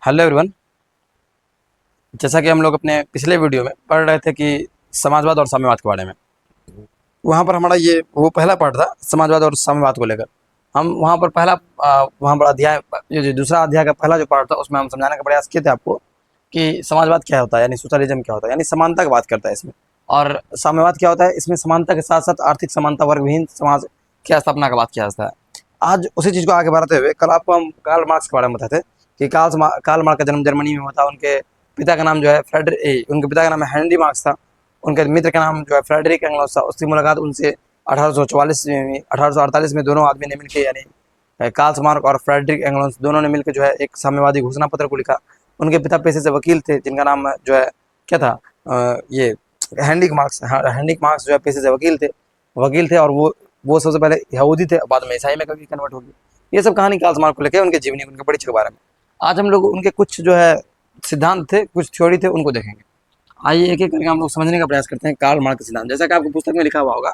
Hello everyone. जैसा कि हम लोग अपने पिछले वीडियो में पढ़ रहे थे कि समाजवाद और साम्यवाद के बारे में, वहाँ पर हमारा ये वो पहला पार्ट था समाजवाद और साम्यवाद को लेकर। हम वहाँ पर वहाँ पर अध्याय ये जो दूसरा अध्याय का पहला जो पार्ट था उसमें हम समझाने का प्रयास किए थे आपको कि समाजवाद क्या होता है, यानी सोशलिज्म क्या होता है, यानी समानता की बात करता है इसमें। और साम्यवाद क्या होता है, इसमें समानता के साथ साथ आर्थिक समानता, वर्गविहीन समाज की स्थापना का बात किया जाता है। आज उसी चीज़ को आगे बढ़ाते हुए कल आपको हम कार्ल मार्क्स के बारे में बताते थे कि कार्ल मार्क्स का जन्म जर्मनी में हुआ था। उनके पिता का नाम जो है उनके पिता का नाम हेनरी मार्क्स था। उनके मित्र का नाम जो है फ्रेडरिक एंगल्स था। उसकी मुलाकात उनसे 1844 में 1848 में दोनों आदमी ने मिलकर, यानी कार्ल मार्क्स और फ्रेडरिक एंगल्स दोनों ने मिलकर जो है एक साम्यवादी घोषणा पत्र को लिखा। उनके पिता पेशे से वकील थे, जिनका नाम जो है क्या था, ये हेनरिक मार्क्स जो है पेशे से वकील थे और वो सबसे पहले यहूदी थे, बाद में ईसाई में कभी कन्वर्ट हो गए। ये सब कहानी कार्ल मार्क्स को लेकर, उनके जीवनी, उनके परिचय के बारे में आज हम लोग उनके कुछ जो है सिद्धांत थे, कुछ थ्योरी थे, उनको देखेंगे। आइए एक एक करके हम लोग समझने का प्रयास करते हैं कार्ल मार्क्स के सिद्धांत। जैसा कि आपको पुस्तक में लिखा हुआ होगा,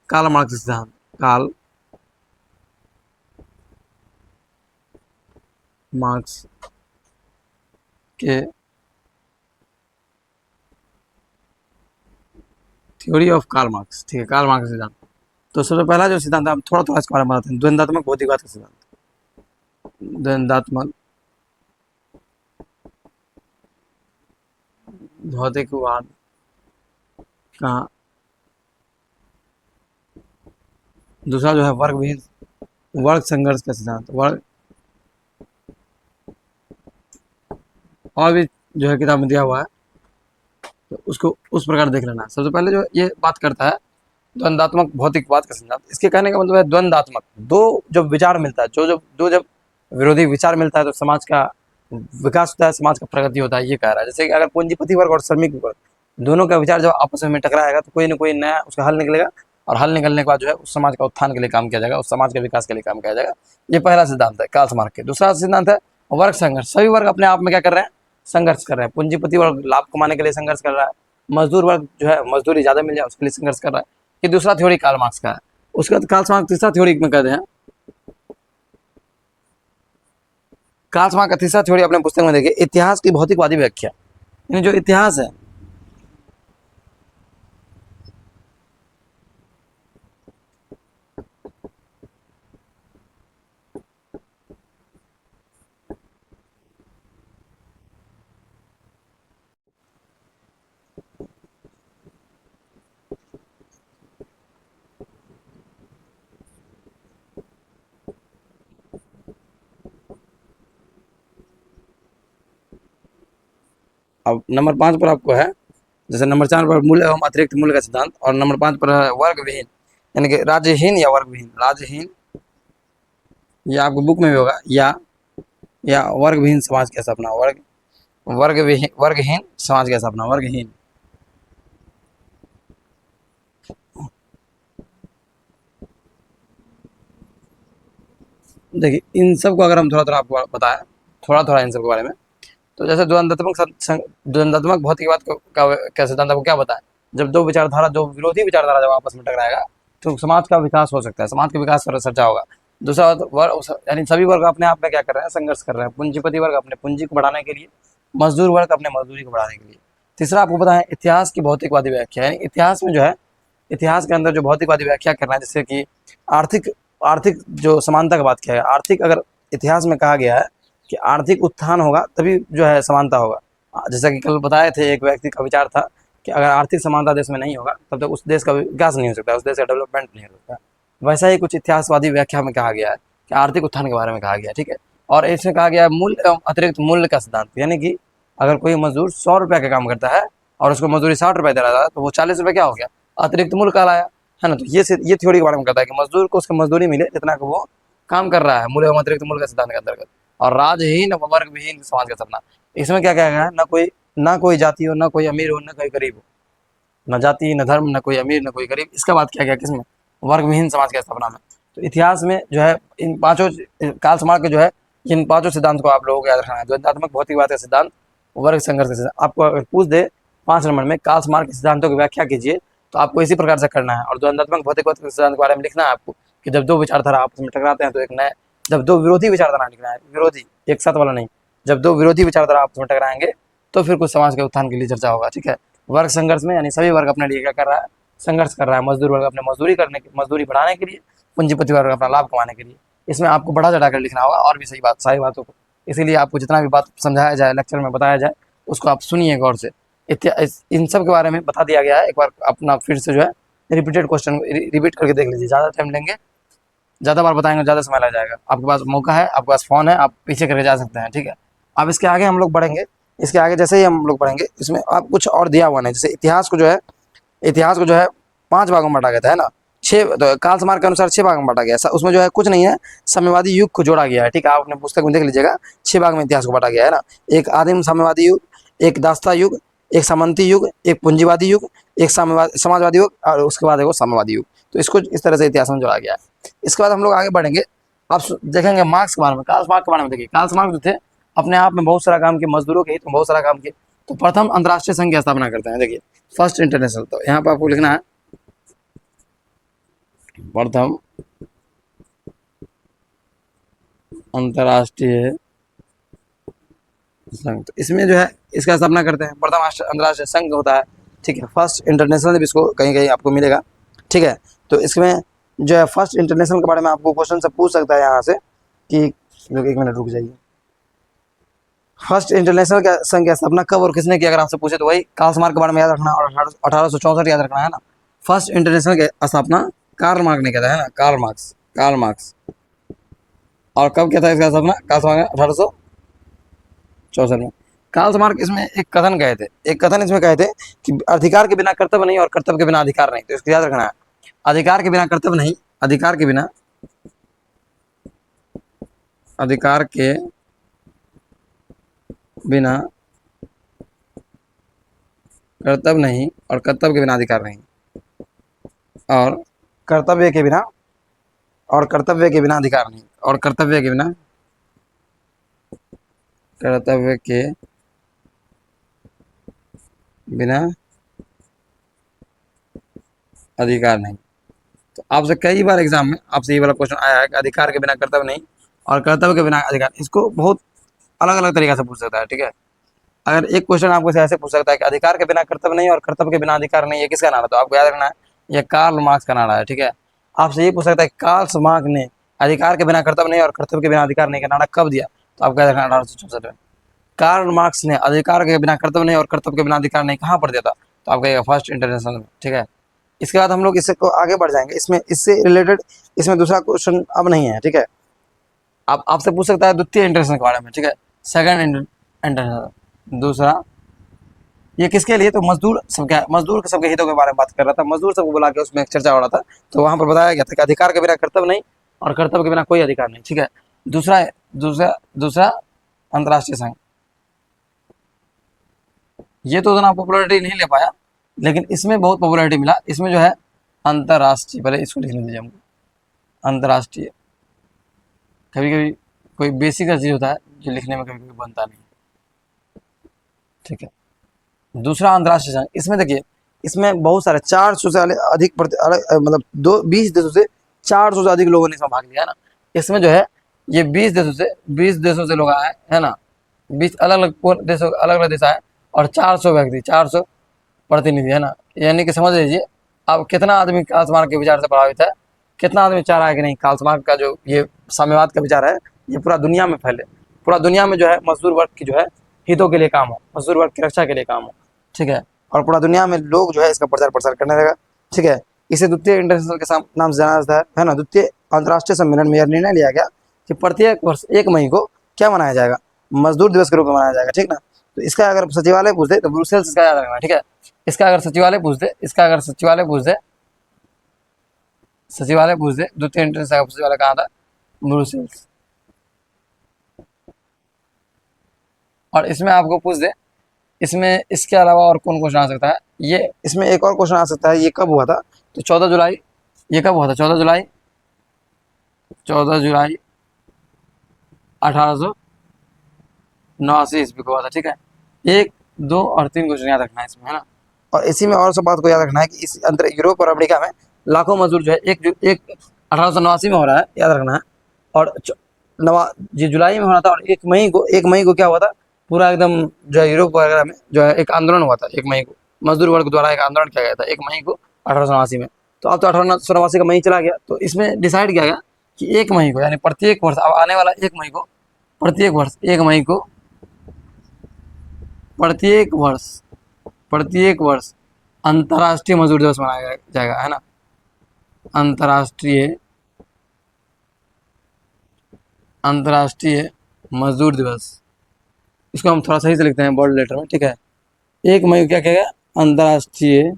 कार्ल मार्क्स के सिद्धांत। कार्ल मार्क्स के थ्योरी ऑफ कार्ल मार्क्स, ठीक है, कार्ल मार्क्स का सिद्धांत। तो सबसे पहला जो सिद्धांत है, हम थोड़ा थोड़ा इसके बारे में बताते हैं। द्वंद्वात्मक भौतिकवाद का सिद्धांत। द्वंद्वात्मक भौतिकवाद का दूसरा जो है वर्ग संघर्ष का सिद्धांत। वर्ग और भी जो है किताब में दिया हुआ है, तो उसको उस प्रकार देख लेना। सबसे पहले जो ये बात करता है द्वंद्वात्मक भौतिकवाद का सिद्धांत। इसके कहने का मतलब है द्वंद्वात्मक, दो जब विचार मिलता है, जब विरोधी विचार मिलता है तो समाज का विकास होता है, समाज का प्रगति होता है, ये कह रहा है। जैसे कि अगर पूंजीपति वर्ग और श्रमिक वर्ग दोनों का विचार जब आपस में टकराएगा तो कोई ना कोई नया उसका हल निकलेगा, और हल निकलने के बाद जो है उस समाज का उत्थान के लिए काम किया जाएगा, उस समाज के विकास के लिए काम किया जाएगा। ये पहला सिद्धांत है कार्ल मार्क्स के। दूसरा सिद्धांत है वर्ग संघर्ष। सभी वर्ग अपने आप में क्या कर रहे हैं, संघर्ष कर रहे हैं। पूंजीपति वर्ग लाभ कमाने के लिए संघर्ष कर रहा है, मजदूर वर्ग जो है मजदूरी ज्यादा मिल जाए उसके लिए संघर्ष कर रहा है। ये दूसरा थ्योरी कार्ल मार्क्स का है। उसके बाद कार्ल मार्क्स तीसरा थ्योरी में कहते हैं, कार्ल मार्क्स का तीसरा थ्योरी अपने पुस्तक में देखिए, इतिहास की भौतिकवादी व्याख्या। यानी जो इतिहास है, अब नंबर 5 पर आपको है, जैसे नंबर 4 पर मूल्य एवं अतिरिक्त मूल्य का सिद्धांत, और नंबर 5 पर है वर्ग विहीन, यानी कि राज्यहीन या वर्ग विहीन। राज्यहीन, या आपको बुक में भी होगा, या वर्ग विहीन समाज की स्थापना। वर्गहीन समाज की स्थापना, वर्गहीन। देखिए इन सब को अगर हम थोड़ा थोड़ा आपको बताएं, थोड़ा थोड़ा इन सब के बारे में, तो जैसे द्वंद्वात्मक भौतिकवाद का सिद्धांत आपको क्या बताएं, जब दो विचारधारा, जो विरोधी विचारधारा जब आपस में टकराएगा तो समाज का विकास हो सकता है, समाज के विकास पर चर्चा होगा। दूसरा वर्ग, यानी सभी वर्ग अपने आप में क्या कर रहे हैं, संघर्ष कर रहे हैं। पूंजीपति वर्ग अपने पूंजी को बढ़ाने के लिए, मजदूर वर्ग अपने मजदूरी को बढ़ाने के लिए। तीसरा आपको पता है इतिहास की भौतिकवादी व्याख्या, यानी इतिहास में जो है, इतिहास के अंदर जो भौतिकवादी व्याख्या करना है, जैसे कि आर्थिक आर्थिक जो समानता की बात किया है, आर्थिक, अगर इतिहास में कहा गया है कि आर्थिक उत्थान होगा तभी जो है समानता होगा। जैसा कि कल बताए थे, एक व्यक्ति का विचार था कि अगर आर्थिक समानता देश में नहीं होगा तब तक उस देश का विकास नहीं हो सकता, उस देश का डेवलपमेंट नहीं हो सकता। वैसा ही कुछ इतिहासवादी व्याख्या में कहा गया है कि आर्थिक उत्थान के बारे में कहा गया है, ठीक है। और इसमें कहा गया है मूल्य एवं अतिरिक्त मूल्य का सिद्धांत, यानी कि अगर कोई मजदूर 100 रुपये का काम करता है और उसको मजदूरी 60 रुपये दे रहा था, तो वो 40 रुपये क्या हो गया, अतिरिक्त मूल्य कहलाया, है ना। तो ये थ्योरी के बारे में कहता है कि मजदूर को उसकी मजदूरी मिले जितना को वो काम कर रहा है, मूल्य एवं अतिरिक्त मूल्य का सिद्धांत के अंतर्गत। और राजहीन व वर्ग विहीन समाज का सपना, इसमें क्या कहा गया है, ना कोई जाति हो, ना कोई अमीर हो, ना कोई गरीब हो, न जाति, न धर्म, न कोई अमीर, न कोई गरीब, इसका बात किया गया किसमें, वर्ग विहीन समाज की स्थापना में। तो इतिहास में जो है इन पांचों कार्ल मार्क्स के जो है इन पांचों सिद्धांत को आप लोगों को याद रखना है। द्वंद्वात्मक भौतिकवाद का सिद्धांत, वर्ग संघर्ष का सिद्धांत। आपको अगर पूछ दे 5 नंबर में कार्ल मार्क्स के सिद्धांतों की व्याख्या कीजिए, तो आपको इसी प्रकार से करना है। और द्वंद्वात्मक भौतिकवाद के सिद्धांत के बारे में लिखना है आपको कि जब दो विचारधारा आपस में टकराते हैं तो एक नए, जब दो विरोधी विचारधारा लिखना है, विरोधी, एक साथ वाला नहीं, जब दो विरोधी विचारधारा आपस में टकराएंगे तो फिर कुछ समाज के उत्थान के लिए चर्चा होगा, ठीक है। वर्ग संघर्ष में यानी सभी वर्ग अपने लिए क्या कर रहा है, संघर्ष कर रहा है। मजदूर वर्ग अपने मजदूरी बढ़ाने के लिए, पूंजीपति वर्ग अपना लाभ कमाने के लिए। इसमें आपको बढ़ा चढ़ा कर लिखना होगा और भी सारी बातों को। इसीलिए आपको जितना भी बात समझाया जाए, लेक्चर में बताया जाए, उसको आप सुनिए गौर से। इन सब के बारे में बता दिया गया है। एक बार अपना फिर से जो है रिपीटेड क्वेश्चन रिपीट करके देख लीजिए। ज़्यादा टाइम लेंगे, ज़्यादा बार बताएंगे, ज़्यादा समय लग जाएगा। आपके पास मौका है, आपके पास फ़ोन है, आप पीछे करके जा सकते हैं, ठीक है। अब इसके आगे हम लोग बढ़ेंगे। इसके आगे जैसे ही हम लोग बढ़ेंगे, इसमें आप कुछ और दिया हुआ नहीं। जैसे इतिहास को जो है 5 भागों में बांटा गया था, है ना। 6 तो कार्ल मार्क्स के अनुसार 6 भाग में बांटा गया है। उसमें जो है कुछ नहीं है, साम्यवादी युग को जोड़ा गया है, ठीक है। आप अपने पुस्तक में देख लीजिएगा, 6 भाग में इतिहास को बांटा गया है ना। एक आदिम साम्यवादी युग, एक दास्ता युग, एक सामंती युग, एक पूंजीवादी युग, एक समाजवादी युग और उसके बाद एक साम्यवादी युग। तो इसको इस तरह से इतिहास में जोड़ा गया है। इसके बाद हम लोग आगे बढ़ेंगे। आप देखेंगे मार्क्स के बारे में, कार्ल मार्क्स के बारे में देखिए। कार्ल मार्क्स जो थे अपने आप में बहुत सारा काम किए, मजदूरों के हित में बहुत सारा काम किए। तो प्रथम अंतर्राष्ट्रीय संघ की स्थापना करते हैं, देखिए फर्स्ट इंटरनेशनल। तो यहाँ पर आपको लिखना है प्रथम अंतर्राष्ट्रीय संघ। तो इसमें जो है इसका स्थापना करते हैं, प्रथम अंतर्राष्ट्रीय संघ होता है, ठीक है। फर्स्ट इंटरनेशनल भी इसको कहीं कहीं आपको मिलेगा, ठीक है। तो इसमें जो है फर्स्ट इंटरनेशनल के बारे में आपको क्वेश्चन से पूछ सकता है यहाँ से कि लोग, 1 मिनट रुक जाइए। फर्स्ट इंटरनेशनल का संघ की स्थापना कब और किसने की, अगर आपसे पूछे तो वही कार्ल मार्क्स के बारे में याद रखना और 1864 याद रखना, है ना। फर्स्ट इंटरनेशनल की स्थापना कार्ल मार्क्स ने किया था, है ना। Karl Marx. और कब किया था इसका स्थापना? कार्ल मार्क्स 1864 में। कार्ल मार्क्स इसमें एक कथन इसमें कहे थे कि अधिकार के बिना कर्तव्य नहीं और कर्तव्य के बिना अधिकार नहीं। तो इसको याद रखना है, अधिकार के बिना कर्तव्य नहीं, अधिकार के बिना कर्तव्य नहीं और कर्तव्य के बिना अधिकार नहीं, और कर्तव्य के बिना अधिकार नहीं, और कर्तव्य के बिना अधिकार नहीं। तो आपसे कई बार एग्जाम में आपसे ये वाला क्वेश्चन आया है कि अधिकार के बिना कर्तव्य नहीं और कर्तव्य के बिना अधिकार। इसको बहुत अलग अलग तरीके से पूछ सकता है, ठीक है। अगर एक क्वेश्चन आपको ऐसे पूछ सकता है कि अधिकार के बिना कर्तव्य नहीं और कर्तव्य के बिना अधिकार नहीं, ये किसका नारा है? तो आपको याद रखना है ये कार्ल मार्क्स का नारा है, ठीक है। आपसे ये पूछ सकता है कार्ल मार्क्स ने अधिकार के बिना कर्तव्य नहीं और कर्तव्य के बिना अधिकार नहीं का नारा कब दिया? तो आपको याद रखना 1864 में। कार्ल मार्क्स ने अधिकार के बिना कर्तव्य नहीं और कर्तव्य के बिना अधिकार नहीं कहाँ पर दिया था? तो आपका फर्स्ट इंटरनेशनल में, ठीक है। इसके बाद हम लोग इससे को आगे बढ़ जाएंगे। इसमें इससे रिलेटेड इसमें दूसरा क्वेश्चन अब नहीं है, ठीक है। आप आपसे पूछ सकता है द्वितीय इंटरनेशनल के बारे में, ठीक है। सेकंड इंटरनेशनल, दूसरा, ये किसके लिए? तो मजदूर सबके हितों के बारे में बात कर रहा था। मजदूर सबको बुला के उसमें एक चर्चा हो रहा था। तो वहां पर बताया गया था कि अधिकार के बिना कर्तव्य नहीं और कर्तव्य के बिना कोई अधिकार नहीं, ठीक है। दूसरा अंतर्राष्ट्रीय संघ, ये तो उतना पॉपुलैरिटी नहीं ले पाया, लेकिन इसमें बहुत पॉपुलैरिटी मिला। इसमें जो है अंतर्राष्ट्रीय, पहले इसको लिखने दीजिए हमको, अंतर्राष्ट्रीय। कभी कभी कोई बेसिक चीज होता है जो लिखने में कभी कभी बनता नहीं, ठीक है। दूसरा अंतर्राष्ट्रीय संघ, इसमें देखिए इसमें बहुत सारे 400 से अधिक मतलब 20 देशों से 400 से अधिक लोगों ने इसमें भाग लिया, है ना। इसमें जो है ये 20 देशों से लोग आए, है ना। 20 अलग अलग देश आए और 400 व्यक्ति, 400 प्रतिनिधि, है ना। यानी कि समझ लीजिए अब कितना आदमी कार्ल मार्क्स के विचार से प्रभावित है, कितना आदमी चाह रहा है कि नहीं कार्ल मार्क्स का जो ये साम्यवाद का विचार है ये पूरा दुनिया में फैले, पूरा दुनिया में जो है मजदूर वर्ग की जो है हितों के लिए काम हो, मजदूर वर्ग की रक्षा के लिए काम हो, ठीक है। और पूरा दुनिया में लोग जो है इसका प्रचार प्रसार करने लगा, ठीक है। इसे द्वितीय इंटरनेशनल के नाम से जाना जाता है ना। द्वितीय अंतर्राष्ट्रीय सम्मेलन में यह निर्णय लिया गया कि प्रत्येक वर्ष 1 मई को क्या मनाया जाएगा? मजदूर दिवस के रूप में मनाया जाएगा, ठीक ना। तो इसका अगर सचिवालय पूछ दे तो ब्रुसेल्स का याद रखना, ठीक है। इसका अगर सचिवालय पूछ दे द्वितीय इंटरनेशनल का सचिवालय कहाँ था? ब्रुसेल्स। और इसमें आपको पूछ दे, इसमें इसके अलावा और कौन क्वेश्चन आ सकता है? ये इसमें एक और क्वेश्चन आ सकता है, ये कब हुआ था? तो 14 जुलाई। ये कब हुआ था? 14 जुलाई 1889 ईस्वी को हुआ था, ठीक है। 1, 2 और 3 क्वेश्चन याद रखना है इसमें, है ना। और इसी में और सब बात को याद रखना है कि इस अंतर यूरोप और अमेरिका में लाखों मजदूर जो है एक 1889 में हो रहा है, याद रखना है। और नवा ये जुलाई में होना था, और 1 मई को क्या हुआ था, पूरा एकदम जो है यूरोप वगैरह में जो है एक आंदोलन हुआ था 1 मई को, मजदूर वर्ग द्वारा एक आंदोलन किया गया था 1 मई को 1889 में। तो अब तो 1889 का मई चला गया, तो इसमें डिसाइड किया गया कि 1 मई को, यानी प्रत्येक वर्ष अब आने वाला 1 मई को, प्रत्येक वर्ष 1 मई को, प्रत्येक वर्ष अंतर्राष्ट्रीय मजदूर दिवस मनाया जाएगा, है ना, अंतर्राष्ट्रीय मजदूर दिवस। इसको हम थोड़ा सही से लिखते हैं बोल्ड लेटर में, ठीक है। 1 मई को क्या कहेगा, अंतर्राष्ट्रीय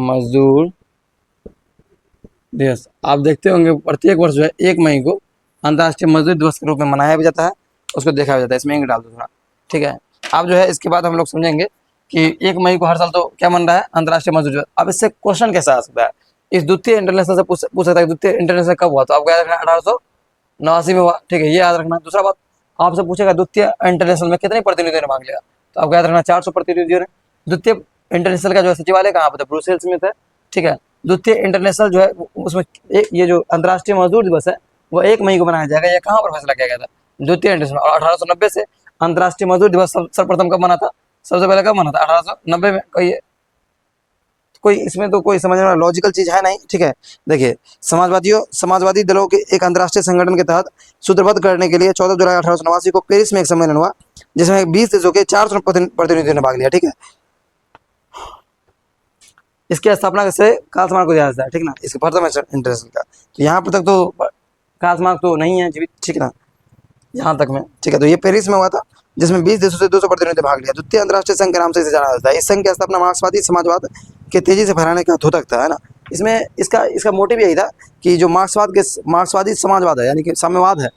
मजदूर दिवस। आप देखते होंगे प्रत्येक वर्ष जो है 1 मई को अंतर्राष्ट्रीय मजदूर दिवस के रूप में मनाया भी जाता है, उसको देखा भी जाता है। इसमें इंक डाल दो थोड़ा, ठीक है। अब जो है इसके बाद हम लोग समझेंगे कि 1 मई को हर साल तो क्या मन रहा है, अंतर्राष्ट्रीय मजदूर दिवस। अब इससे क्वेश्चन कैसा आ सकता है, इस द्वितीय इंटरनेशनल से पूछ सकता है, द्वितीय इंटरनेशनल कब हुआ, तो आपको याद रखना 1889 में हुआ, ठीक है, ये याद रखना। दूसरा बात आपसे पूछेगा द्वितीय इंटरनेशनल में कितने प्रतिनिधियों ने भाग लिया, तो आपको याद रखना 400 प्रतिनिधियों ने। द्वितीय इंटरनेशनल का जो सचिवालय कहाँ पर था, ब्रुसेल्स में था, ठीक है। द्वितीय इंटरनेशनल जो है उसमें ये जो अंतर्राष्ट्रीय मजदूर दिवस है वो 1 मई को मनाया जाएगा, ये कहाँ पर फैसला किया गया था, द्वितीय इंटरनेशनल। और 1890 से अंतर्राष्ट्रीय मजदूर दिवस सर्वप्रथम कब मना था, सबसे पहले कब मना था, 1890 में। कोई इसमें तो कोई समझने वाला लॉजिकल चीज है नहीं, ठीक है। देखिए, समाजवादी दलों के एक अंतर्राष्ट्रीय संगठन के तहत सूत्रबद्ध करने के लिए 14 जुलाई 1889 को पेरिस में एक सम्मेलन हुआ, जिसमें 20 देशों के 400 प्रतिनिधियों ने भाग लिया, ठीक है। इसकी स्थापना से कार्ल मार्क्स को दिया जाता है, ठीक ना, इसके प्रथम इंटरनेशनल का। तो यहाँ पर तक तो कार्ल मार्क्स तो नहीं है जीवित, ठीक ना, यहाँ तक में, ठीक है। तो ये पेरिस में हुआ था, जिसमें 20 देशों से 200 प्रतिनिधि भाग लिया। द्वितीय अंतर्राष्ट्रीय संघ के नाम से इसे जाना जाता है। इस संघ की स्थापना मार्क्सवादी समाजवाद के तेजी से फैलाने का द्योतक था, है ना। इसमें इसका मोटिव यही था कि जो मार्क्सवादी समाजवाद है, यानी कि साम्यवाद है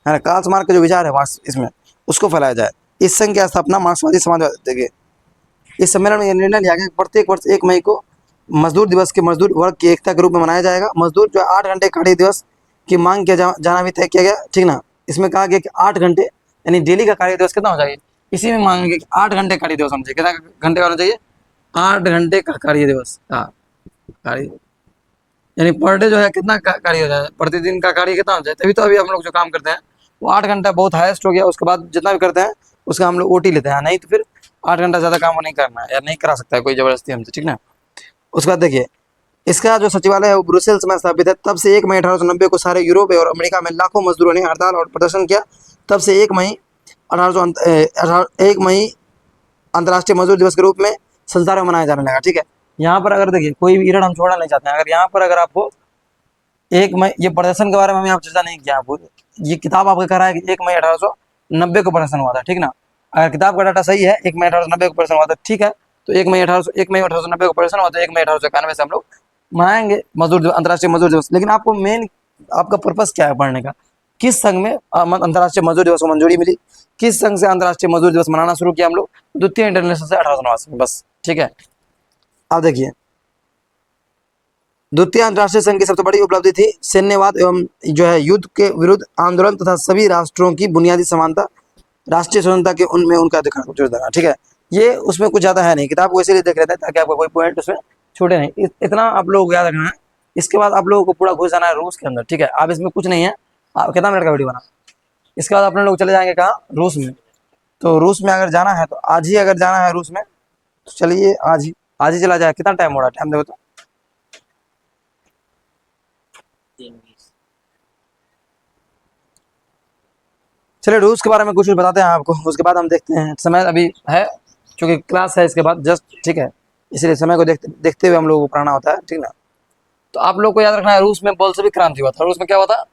ना, कार्ल मार्क्स के जो विचार है मार्क्स इसमें, उसको फैलाया जाए। इस संघ की स्थापना मार्क्सवादी समाजवाद, देखिए इस सम्मेलन में यह निर्णय लिया गया कि प्रत्येक वर्ष 1 मई को मजदूर दिवस के मजदूर वर्ग की एकता के रूप में मनाया जाएगा। मजदूर जो 8 घंटे कार्य दिवस की मांग किया जाना भी तय किया गया, ठीक ना। इसमें कहा गया कि 8 घंटे यानी डेली का कार्य दिवस कितना हो जाएगा, इसी में मांगेंगे कि 8 घंटे कार्य दिवस होना चाहिए। कितना घंटे होना चाहिए, 8 घंटे का कार्य दिवस, हाँ कार्य, यानी पर डे जो है कितना कार्य हो जाए, प्रतिदिन का कार्य कितना हो जाए, तभी तो अभी हम लोग जो काम करते हैं वो 8 घंटा बहुत हाईएस्ट हो गया। उसके बाद जितना भी करते हैं उसका हम लोग ओटी लेते हैं, नहीं तो फिर 8 घंटा ज़्यादा काम नहीं करना है, या नहीं करा सकता है कोई ज़बरदस्ती हमसे, ठीक ना। उसके बाद देखिए, इसका जो सचिवालय है वो ब्रुसेल्स में स्थापित है। तब से 1 मई 1890 को सारे यूरोप और अमेरिका में लाखों मजदूरों ने हड़ताल और प्रदर्शन किया। तब से 1 मई अंतर्राष्ट्रीय मजदूर दिवस के रूप में संसार में मनाया जाने लगा, ठीक है। यहाँ पर अगर देखिए कोई भी इरड़ हम छोड़ना नहीं चाहते हैं, अगर यहाँ पर अगर आपको 1 मई, ये प्रदर्शन के बारे में आप चर्चा नहीं किया, आपको ये किताब आपको कह रहा है कि 1 मई 1890 को प्रदर्शन हुआ था, ठीक ना। अगर किताब का डाटा सही है 1 मई 1890 को प्रदर्शन हुआ था, ठीक है, तो 1 मई 1890 को प्रदर्शन हुआ था, 1 मई 1891 से हम लोग मनाएंगे अंतर्राष्ट्रीय मजदूर दिवस। लेकिन आपको मेन आपका पर्पस क्या है पढ़ने का, किस संघ में अंतर्राष्ट्रीय मजदूर दिवस को मंजूरी मिली, किस संघ से अंतर्राष्ट्रीय मजदूर दिवस मनाना शुरू किया हम लोग, द्वितीय इंटरनेशनल से 1889 में, बस, ठीक है। अब देखिए, द्वितीय अंतर्राष्ट्रीय संघ की सबसे बड़ी उपलब्धि थी सैन्यवाद एवं जो है युद्ध के विरुद्ध आंदोलन तथा सभी राष्ट्रों की बुनियादी समानता, राष्ट्रीय स्वतंत्रता के उनमें उनका अधिकार को जोर देना, ठीक है। ये उसमें कुछ ज़्यादा है नहीं, किताब को इसीलिए देख लेते हैं ताकि आपको कोई पॉइंट उसमें छूटे नहीं, इतना आप लोगों को याद रखना है। इसके बाद आप लोगों को पूरा घुस जाना है रूस के अंदर, ठीक है। आप इसमें कुछ नहीं है, आप कितना मिनट का वीडियो बना, इसके बाद अपने लोग चले जाएंगे कहाँ, रूस में। तो रूस में अगर जाना है तो आज ही अगर जाना है रूस में तो चलिए आज ही चला जाए। कितना टाइम हो रहा है, टाइम देखो तो, चलिए रूस के बारे में कुछ बताते हैं आपको, उसके बाद हम देखते हैं। समय अभी है क्योंकि क्लास है इसके बाद जस्ट, ठीक है, इसलिए समय को देखते हुए हम लोगों को पढ़ना होता है, ठीक ना। तो आप लोग को याद रखना है रूस में बोल्शेविक क्रांति हुआ था। रूस में क्या हुआ था,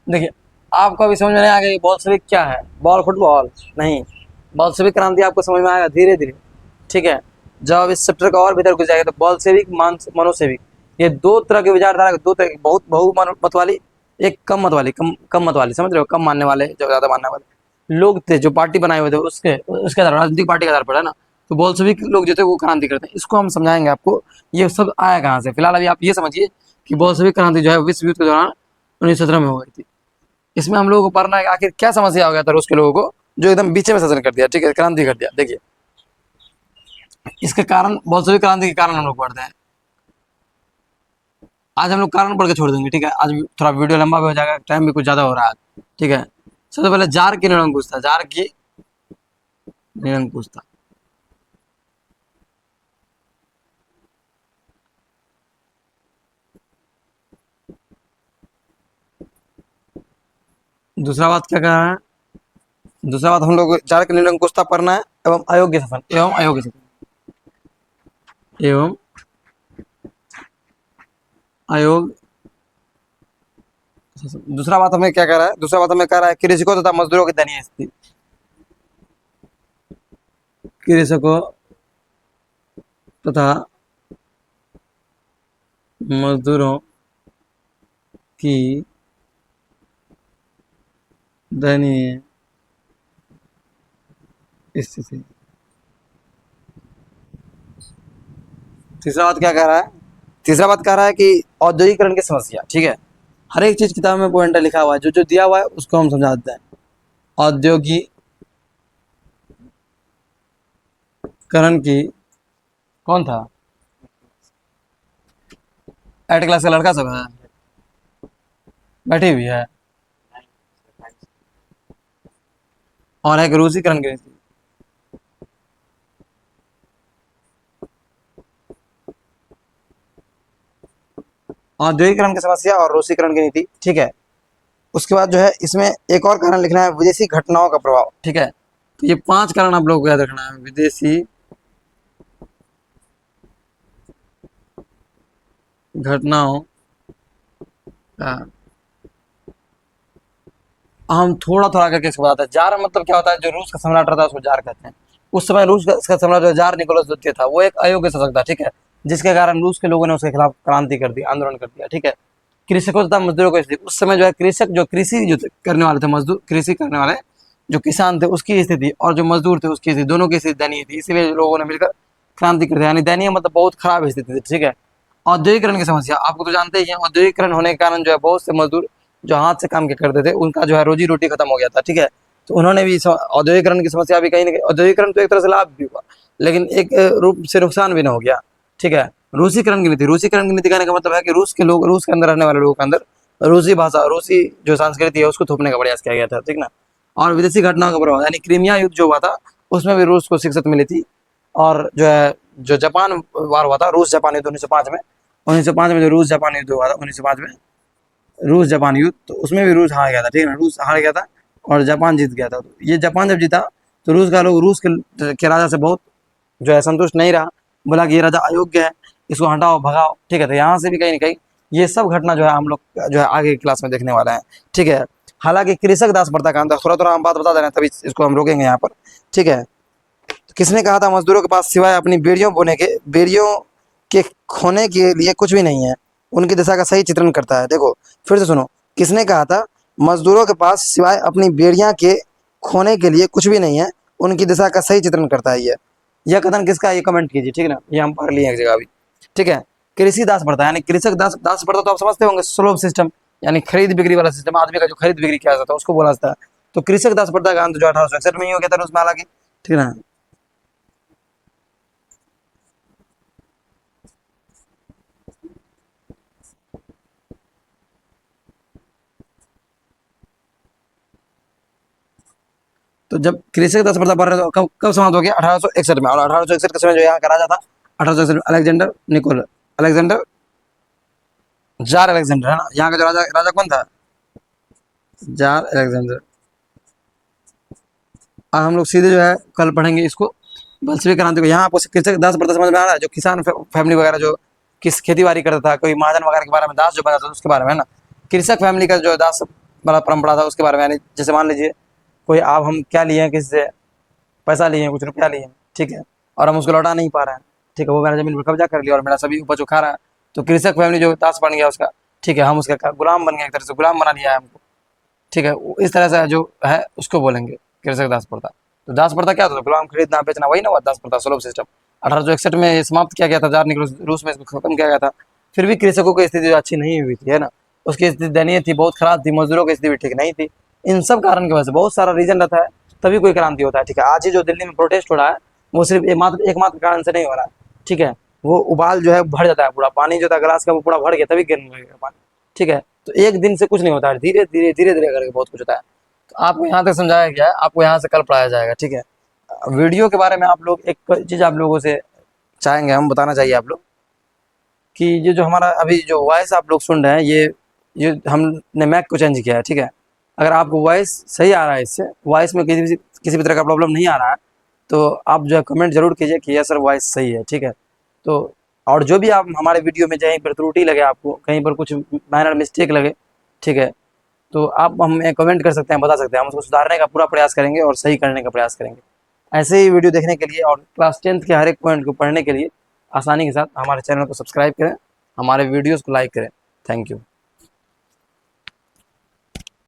देखिए आपको अभी समझ में नहीं आएगा बोल्शेविक क्या है, बॉल फुटबॉल नहीं, बोल्शेविक क्रांति आपको समझ में आएगा धीरे धीरे, ठीक है। जब इस चैप्टर का और भीतर घुस जाएगा तो बोल्शेविक मनोसेविक, ये 2 तरह की विचारधारा, 2 तरह की, बहुत बहुमत वाली, एक कम मत वाली, कम मत वाली, समझ रहे हो, कम मानने वाले, जो ज़्यादा मानने वाले लोग थे, जो पार्टी बनाए हुए थे उसके आधार, राजनीतिक पार्टी के आधार पर, है ना। तो बोल्शेविक लोग जो थे वो क्रांति करते हैं, इसको हम समझाएंगे आपको ये सब आया कहाँ से। फिलहाल अभी आप ये समझिए कि बोल्शेविक क्रांति जो है विश्व युद्ध के दौरान 1917 में हो गई थी। इसमें हम लोगों को पढ़ना है आखिर क्या समस्या हो गया था रूस के लोगों को, जो एकदम बीच में शासन कर दिया, ठीक है, क्रांति कर दिया। देखिए इसके कारण, बोल्शेविक क्रांति के कारण हम लोग पढ़ते हैं। आज हम लोग कारण पढ़ के छोड़ देंगे, ठीक है, आज थोड़ा वीडियो लंबा भी हो जाएगा, टाइम भी कुछ ज़्यादा हो रहा है, ठीक है। सबसे पहले जार की निरंकुशता, जार की निरंकुशता। दूसरा बात क्या कह रहा है, दूसरा बात हम लोग जार की निरंकुशता पढ़ना है, एवं अयोग्य शासन, एवं अयोग्य शासन, एवं अयोग। दूसरा बात हमें क्या कह रहा है, दूसरा बात हमें कह रहा है कृषकों तथा मजदूरों की दयनीय स्थिति, कृषकों तथा मजदूरों की दयनीय स्थिति। तीसरा बात क्या कह रहा है, तीसरा बात कह रहा है कि औद्योगिकरण की समस्या, ठीक है। हर एक चीज किताब में पॉइंट लिखा हुआ है, जो जो दिया हुआ है उसको हम समझा देते हैं। औद्योगिकरण की, कौन था, 8 क्लास का लड़का सब है, बैठी हुई है, और एक रूसीकरण की नीति। औद्योगिकरण की समस्या और रूसीकरण की नीति, ठीक है। उसके बाद जो है इसमें एक और कारण लिखना है, विदेशी घटनाओं का प्रभाव, ठीक है। तो ये 5 कारण आप लोगों को याद रखना है, विदेशी घटनाओं का। हम थोड़ा थोड़ा करके इसको बताते हैं। जार मतलब क्या होता है, जो रूस का सम्राट रहता है उसको जार कहते हैं। उस समय रूस का सम्राट जो जार निकोलस द्वितीय था, वो एक अयोग्य शासक था, ठीक है, जिसके कारण रूस के लोगों ने उसके खिलाफ क्रांति कर दी, आंदोलन कर दिया, ठीक है। कृषकों तथा मजदूरों को स्थिति, उस समय जो है कृषक, जो कृषि जो करने वाले थे, मजदूर कृषि करने वाले जो किसान थे उसकी स्थिति, और जो मजदूर थे उसकी स्थिति, दोनों की स्थिति दयनीय थी, इसीलिए लोगों ने मिलकर क्रांति कर दिया। यानी दयनीय मतलब बहुत खराब स्थिति थी, ठीक है। औद्योगिकरण की समस्या, आपको तो जानते ही हैं, औद्योगिकरण होने के कारण जो है बहुत से मजदूर जो हाथ से काम किया करते थे उनका जो है रोजी रोटी खत्म हो गया था, ठीक है। तो उन्होंने भी औद्योगिकरण की समस्या भी कहीं ना कहीं, औद्योगिकरण तो एक तरह से लाभ भी हुआ, लेकिन एक रूप से नुकसान भी ना हो गया, ठीक है। रूसीकरण की नीति, रूसीकरण की नीति कहने का मतलब है कि रूस के लोग, रूस के अंदर रहने वाले लोगों के अंदर रूसी भाषा, रूसी जो संस्कृति है उसको थोपने का प्रयास किया गया था, ठीक ना। और विदेशी घटनाओं का प्रभाव, यानी क्रीमिया युद्ध जो हुआ था उसमें भी रूस को शिक्षित मिली थी। और जो है जो जापान वार हुआ था, रूस जापान युद्ध 1905 में, 1905 में जो रूस जापान युद्ध हुआ था, 1905 में रूस जापान युद्ध, तो उसमें भी रूस हार गया था, ठीक है ना, रूस हार गया था और जापान जीत गया था। तो ये जापान जब जीता तो रूस का लोग, रूस के राजा से बहुत जो है संतुष्ट नहीं रहा, बोला कि ये राजा अयोग्य है, इसको हटाओ, भगाओ, ठीक है। तो यहाँ से भी कहीं ना कहीं ये सब घटना जो है हम लोग जो है आगे की क्लास में देखने वाला है, ठीक है। हालांकि कृषक दास प्रथा का अंतर, थोड़ा थोड़ा हम बात बता दे रहे हैं, तभी इसको हम रोकेंगे यहाँ पर, ठीक है। तो किसने कहा था मजदूरों के पास सिवाय अपनी बेड़ियों के खोने के लिए कुछ भी नहीं है, उनकी दशा का सही चित्रण करता है। देखो फिर से सुनो, किसने कहा था मजदूरों के पास सिवाय अपनी बेड़ियां के खोने के लिए कुछ भी नहीं है, उनकी दशा का सही चित्रण करता है। यह कथन किसका है, ये कमेंट कीजिए, ठीक है ना, ये हम पढ़ लिए एक जगह अभी, ठीक है। कृषि दास प्रथा, यानी कृषक दास, दास प्रथा तो आप समझते होंगे, सुलभ सिस्टम, यानी खरीद बिक्री वाला सिस्टम, आदमी का जो खरीद बिक्री किया जाता है उसको बोला जाता है। तो कृषक दास प्रथा का अंत जो 1861 में ही हो गया था रूस में, हालांकि, ठीक है ना। तो जब कृषि दास प्रथा बढ़ रहे तो कब कब समाप्त हो गया, 1861 में। और 1861 के समय जो यहाँ का राजा था, 1861 में Alexander Nicole, Alexander, tsar Alexander, है ना, यहाँ का जो राजा, राजा कौन था, जार अलेक्जेंडर। और हम लोग सीधे जो है कल पढ़ेंगे इसको, बल्शेविक क्रांति को। यहाँ आपको कृषक दास प्रथा समझ में आ रहा है, जो किसान फैमिली वगैरह जो किस खेती बाड़ी करता था, कोई महाजन वगैरह के बारे में, दास जो बना था उसके बारे में, है ना। कृषक फैमिली का जो दास वाला परंपरा था उसके बारे में, यानी जैसे मान लीजिए कोई, आप हम क्या लिए हैं, किसी से पैसा लिए हैं, कुछ रुपया लिए हैं, ठीक है, और हम उसको लौटा नहीं पा रहे हैं, ठीक है, वो मेरा जमीन पर कब्जा कर लिया और मेरा सभी उपज खा रहा है। तो कृषक फैमिली जो दास बन गया उसका, ठीक है, हम उसका गुलाम बन गए, एक तरह से गुलाम बना लिया है हमको, ठीक है। इस तरह से जो है उसको बोलेंगे कृषक दास प्रथा। तो दास प्रथा क्या था, गुलाम खरीदना बेचना, वही ना हुआ दास प्रथा, सुलभ सिस्टम। 1861 में समाप्त किया गया था, जार निकोलस रूस में इसको खत्म किया गया था। फिर भी कृषकों की स्थिति अच्छी नहीं हुई थी, है ना, उसकी स्थिति दयनीय थी, बहुत खराब थी, मजदूरों की स्थिति भी ठीक नहीं थी। इन सब कारण की वजह से बहुत सारा रीजन रहता है, तभी कोई क्रांति होता है, ठीक है। आज ही जो दिल्ली में प्रोटेस्ट हो रहा है वो सिर्फ एकमात्र कारण से नहीं हो रहा है, ठीक है। वो उबाल जो है भर जाता है, पूरा पानी जो था ग्लास का वो पूरा भर गया तभी गिरने लगेगा पानी, ठीक है। तो एक दिन से कुछ नहीं होता है, धीरे धीरे धीरे धीरे करके बहुत कुछ होता है। तो आपको यहाँ तक समझाया गया है, आपको यहाँ से कल पढ़ाया जाएगा, ठीक है। वीडियो के बारे में आप लोग एक चीज़ आप लोगों से चाहेंगे, हम बताना चाहिए आप लोग कि ये जो हमारा अभी जो वॉइस आप लोग सुन रहे हैं, ये हमने मैक को चेंज किया है, ठीक है। अगर आपको वॉइस सही आ रहा है, इससे वॉइस में किसी भी तरह का प्रॉब्लम नहीं आ रहा है, तो आप जो है कमेंट जरूर कीजिए कि यह सर वॉइस सही है, ठीक है। तो और जो भी आप हमारे वीडियो में कहीं पर त्रुटि लगे, आपको कहीं पर कुछ माइनर मिस्टेक लगे, ठीक है, तो आप हमें कमेंट कर सकते हैं, बता सकते हैं, हम उसको सुधारने का पूरा प्रयास करेंगे और सही करने का प्रयास करेंगे। ऐसे ही वीडियो देखने के लिए और क्लास 10th के हर एक पॉइंट को पढ़ने के लिए आसानी के साथ हमारे चैनल को सब्सक्राइब करें, हमारे वीडियोज़ को लाइक करें। Thank you.